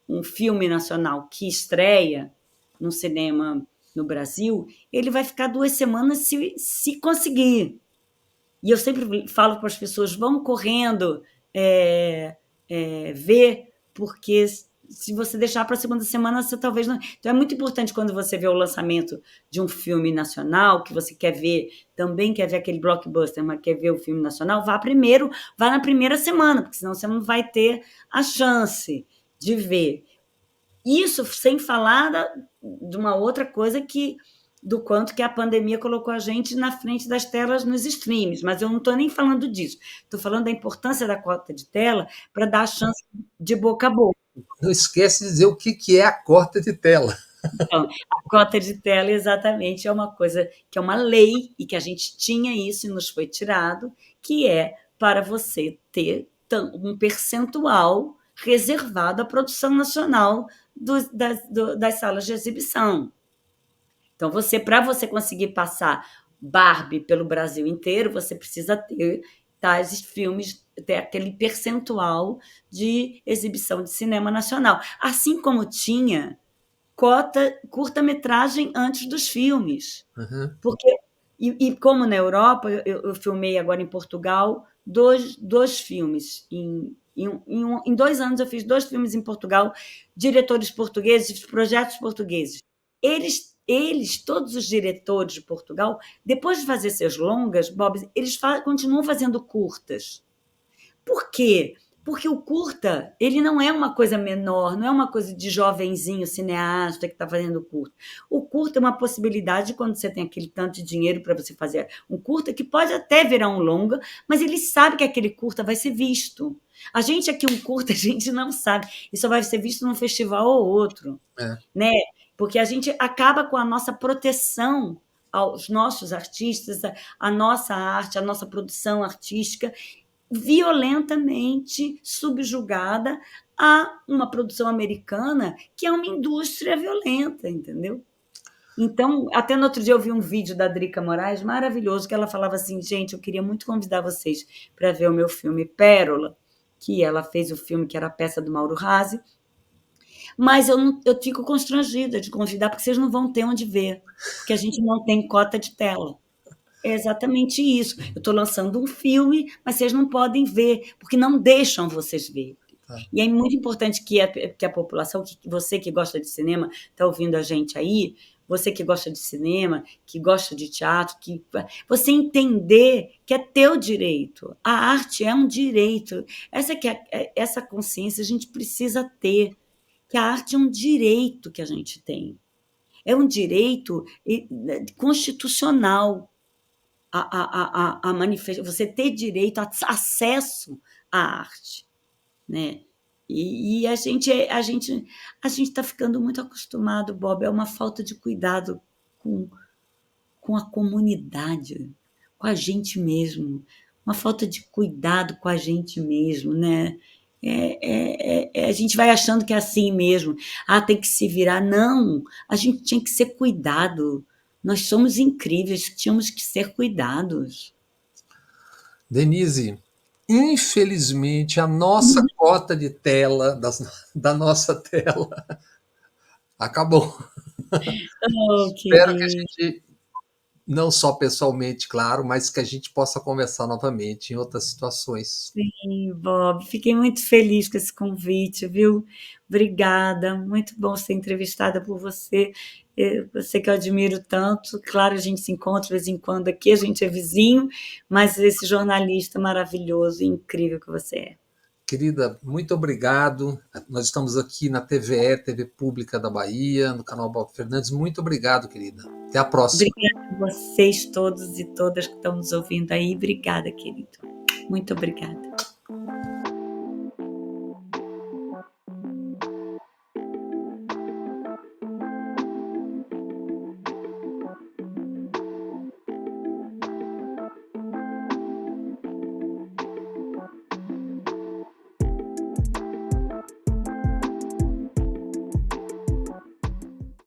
um filme nacional que estreia no cinema no Brasil, ele vai ficar 2 semanas se conseguir. E eu sempre falo para as pessoas, vão correndo ver, porque se você deixar para a segunda semana, você talvez não... Então é muito importante quando você vê o lançamento de um filme nacional, que você quer ver, também quer ver aquele blockbuster, mas quer ver o filme nacional, vá na primeira semana, porque senão você não vai ter a chance de ver. Isso sem falar de uma outra coisa do quanto que a pandemia colocou a gente na frente das telas nos streams, mas eu não estou nem falando disso. Estou falando da importância da cota de tela para dar a chance de boca a boca. Não esquece de dizer o que é a cota de tela. Então, a cota de tela, exatamente, é uma coisa que é uma lei, e que a gente tinha isso e nos foi tirado, que é para você ter um percentual reservado à produção nacional das salas de exibição. Então, para você conseguir passar Barbie pelo Brasil inteiro, você precisa ter tais filmes, ter aquele percentual de exibição de cinema nacional. Assim como tinha cota curta-metragem antes dos filmes. Uhum. E como na Europa, eu filmei agora em Portugal dois filmes. Em 2 anos eu fiz 2 filmes em Portugal, diretores portugueses, projetos portugueses. Todos os diretores de Portugal, depois de fazer seus longas, Bob, eles continuam fazendo curtas. Por quê? Porque o curta, ele não é uma coisa menor, não é uma coisa de jovenzinho cineasta que está fazendo curta. O curta é uma possibilidade quando você tem aquele tanto de dinheiro para você fazer um curta, que pode até virar um longa, mas ele sabe que aquele curta vai ser visto. A gente aqui, um curta, a gente não sabe. E só vai ser visto num festival ou outro. Né? Porque a gente acaba com a nossa proteção aos nossos artistas, a nossa arte, a nossa produção artística. violentamente subjugada a uma produção americana que é uma indústria violenta, entendeu? Então, até no outro dia eu vi um vídeo da Drica Moraes maravilhoso, que ela falava assim, gente, eu queria muito convidar vocês para ver o meu filme Pérola, que ela fez o filme que era a peça do Mauro Razzi, mas eu fico constrangida de convidar, porque vocês não vão ter onde ver, porque a gente não tem cota de tela. É exatamente isso. Eu estou lançando um filme, mas vocês não podem ver, porque não deixam vocês ver. E é muito importante que a população, que você que gosta de cinema, está ouvindo a gente aí, você que gosta de cinema, que gosta de teatro, que você entender que é teu direito. A arte é um direito. Essa consciência a gente precisa ter, que a arte é um direito que a gente tem. É um direito constitucional a manifestar, você ter direito a acesso à arte, né? E a gente está ficando muito acostumado, Bob, é uma falta de cuidado com a comunidade, com a gente mesmo, uma falta de cuidado com a gente mesmo, né? A gente vai achando que é assim mesmo. Tem que se virar. Não, a gente tinha que ser cuidado. Nós somos incríveis, tínhamos que ser cuidados. Denise, infelizmente a nossa cota de tela, da nossa tela, acabou. Oh, Espero que a querido. gente, não só pessoalmente, claro, mas que a gente possa conversar novamente em outras situações. Sim, Bob, fiquei muito feliz com esse convite, viu? Obrigada, muito bom ser entrevistada por você. Você que eu admiro tanto. Claro, a gente se encontra de vez em quando aqui, a gente é vizinho, mas esse jornalista maravilhoso e incrível que você é. Querida, muito obrigado. Nós estamos aqui na TVE, TV Pública da Bahia, no canal Bob Fernandes. Muito obrigado, querida. Até a próxima. Obrigada a vocês todos e todas que estão nos ouvindo aí. Obrigada, querido. Muito obrigada.